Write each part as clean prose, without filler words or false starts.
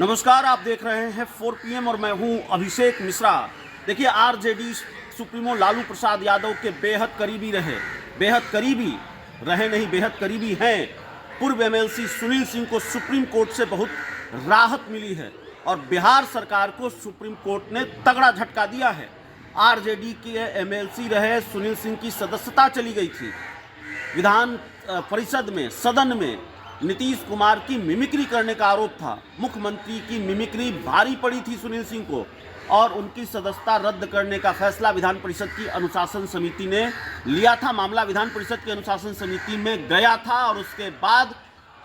नमस्कार, आप देख रहे हैं 4 PM और मैं हूं अभिषेक मिश्रा। देखिए, आरजेडी सुप्रीमो लालू प्रसाद यादव के बेहद करीबी हैं। पूर्व एमएलसी सुनील सिंह को सुप्रीम कोर्ट से बहुत राहत मिली है और बिहार सरकार को सुप्रीम कोर्ट ने तगड़ा झटका दिया है। आरजेडी के एमएलसी रहे सुनील सिंह की सदस्यता चली गई थी। विधान परिषद में, सदन में नीतीश कुमार की मिमिक्री करने का आरोप था। मुख्यमंत्री की मिमिक्री भारी पड़ी थी सुनील सिंह को और उनकी सदस्यता रद्द करने का फैसला विधान परिषद की अनुशासन समिति ने लिया था। मामला विधान परिषद की अनुशासन समिति में गया था और उसके बाद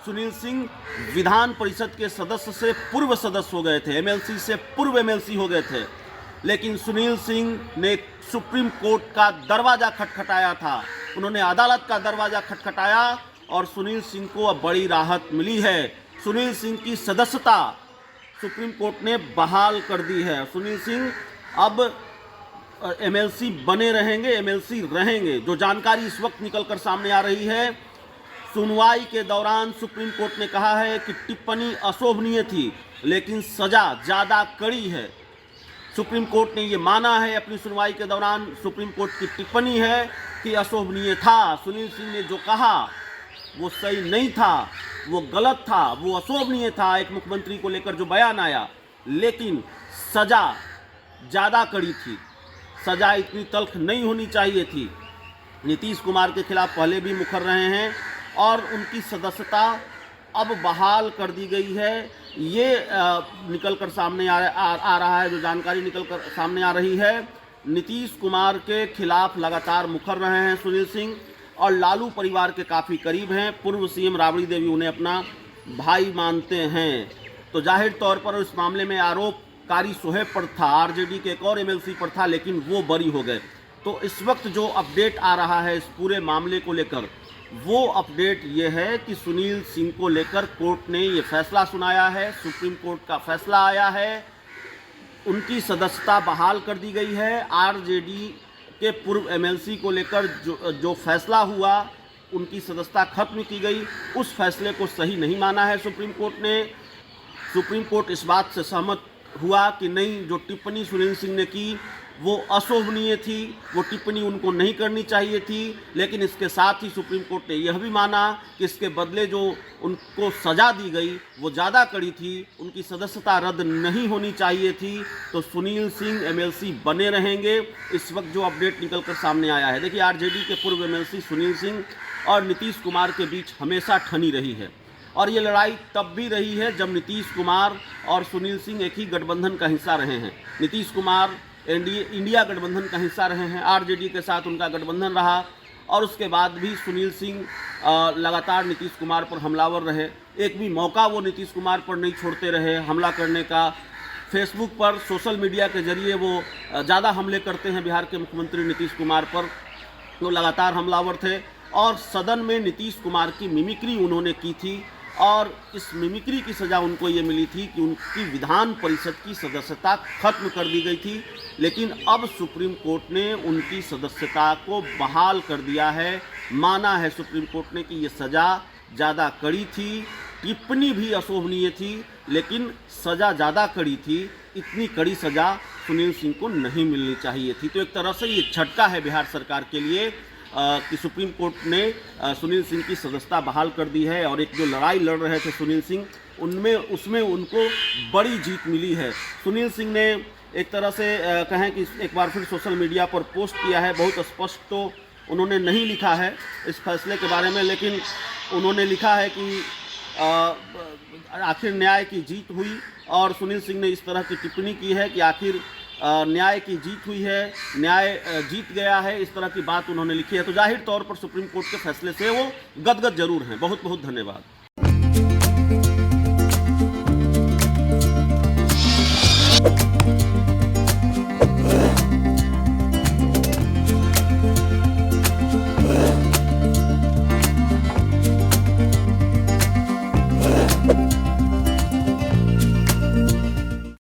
सुनील सिंह विधान परिषद के सदस्य से पूर्व सदस्य हो गए थे, एमएलसी से पूर्व एमएलसी हो गए थे। लेकिन सुनील सिंह ने सुप्रीम कोर्ट का दरवाज़ा खटखटाया था, उन्होंने अदालत का दरवाज़ा खटखटाया और सुनील सिंह को अब बड़ी राहत मिली है। सुनील सिंह की सदस्यता सुप्रीम कोर्ट ने बहाल कर दी है। सुनील सिंह अब एमएलसी बने रहेंगे, एमएलसी रहेंगे। जो जानकारी इस वक्त निकलकर सामने आ रही है, सुनवाई के दौरान सुप्रीम कोर्ट ने कहा है कि टिप्पणी अशोभनीय थी लेकिन सजा ज़्यादा कड़ी है। सुप्रीम कोर्ट ने ये माना है अपनी सुनवाई के दौरान, सुप्रीम कोर्ट की टिप्पणी है कि अशोभनीय था। सुनील सिंह ने जो कहा वो सही नहीं था, वो गलत था, वो अशोभनीय था। एक मुख्यमंत्री को लेकर जो बयान आया, लेकिन सज़ा ज़्यादा कड़ी थी, सज़ा इतनी तल्ख नहीं होनी चाहिए थी। नीतीश कुमार के खिलाफ पहले भी मुखर रहे हैं और उनकी सदस्यता अब बहाल कर दी गई है। ये निकल कर सामने आ रहा है, जो जानकारी निकल कर सामने आ रही है। नीतीश कुमार के खिलाफ लगातार मुखर रहे हैं सुनील सिंह और लालू परिवार के काफ़ी करीब हैं। पूर्व सीएम राबड़ी देवी उन्हें अपना भाई मानते हैं। तो जाहिर तौर पर इस मामले में आरोप कारी सोहेब पर था, आरजेडी के एक और एमएलसी पर था, लेकिन वो बरी हो गए। तो इस वक्त जो अपडेट आ रहा है इस पूरे मामले को लेकर, वो अपडेट ये है कि सुनील सिंह को लेकर कोर्ट ने ये फैसला सुनाया है, सुप्रीम कोर्ट का फैसला आया है, उनकी सदस्यता बहाल कर दी गई है। आरजेडी के पूर्व एमएलसी को लेकर जो फैसला हुआ, उनकी सदस्यता खत्म की गई। उस फैसले को सही नहीं माना है सुप्रीम कोर्ट ने। सुप्रीम कोर्ट इस बात से सहमत हुआ कि नहीं, जो टिप्पणी सुनील सिंह ने की वो अशोभनीय थी, वो टिप्पणी उनको नहीं करनी चाहिए थी। लेकिन इसके साथ ही सुप्रीम कोर्ट ने यह भी माना कि इसके बदले जो उनको सज़ा दी गई वो ज़्यादा कड़ी थी, उनकी सदस्यता रद्द नहीं होनी चाहिए थी। तो सुनील सिंह एमएलसी बने रहेंगे। इस वक्त जो अपडेट निकल कर सामने आया है, देखिए, आरजेडी के पूर्व एमएलसी सुनील सिंह और नीतीश कुमार के बीच हमेशा ठनी रही है और ये लड़ाई तब भी रही है जब नीतीश कुमार और सुनील सिंह एक ही गठबंधन का हिस्सा रहे हैं। नीतीश कुमार इंडिया गठबंधन का हिस्सा रहे हैं, आरजेडी के साथ उनका गठबंधन रहा और उसके बाद भी सुनील सिंह लगातार नीतीश कुमार पर हमलावर रहे। एक भी मौका वो नीतीश कुमार पर नहीं छोड़ते रहे हमला करने का। फेसबुक पर, सोशल मीडिया के जरिए वो ज़्यादा हमले करते हैं बिहार के मुख्यमंत्री नीतीश कुमार पर, तो लगातार हमलावर थे। और सदन में नीतीश कुमार की मिमिक्री उन्होंने की थी और इस मिमिक्री की सज़ा उनको ये मिली थी कि उनकी विधान परिषद की सदस्यता खत्म कर दी गई थी। लेकिन अब सुप्रीम कोर्ट ने उनकी सदस्यता को बहाल कर दिया है। माना है सुप्रीम कोर्ट ने कि ये सज़ा ज़्यादा कड़ी थी, टिप्पणी भी अशोभनीय थी, लेकिन सज़ा ज़्यादा कड़ी थी। इतनी कड़ी सज़ा सुनील सिंह को नहीं मिलनी चाहिए थी। तो एक तरह से ये झटका है बिहार सरकार के लिए कि सुप्रीम कोर्ट ने सुनील सिंह की सदस्यता बहाल कर दी है और एक जो लड़ाई लड़ रहे थे सुनील सिंह, उसमें उनको बड़ी जीत मिली है। सुनील सिंह ने एक तरह से कहें कि एक बार फिर सोशल मीडिया पर पोस्ट किया है। बहुत स्पष्ट तो उन्होंने नहीं लिखा है इस फैसले के बारे में, लेकिन उन्होंने लिखा है कि आखिर न्याय की जीत हुई और सुनील सिंह ने इस तरह की टिप्पणी की है कि आखिर न्याय की जीत हुई है, न्याय जीत गया है, इस तरह की बात उन्होंने लिखी है। तो जाहिर तौर पर सुप्रीम कोर्ट के फैसले से वो गदगद जरूर हैं। बहुत बहुत धन्यवाद।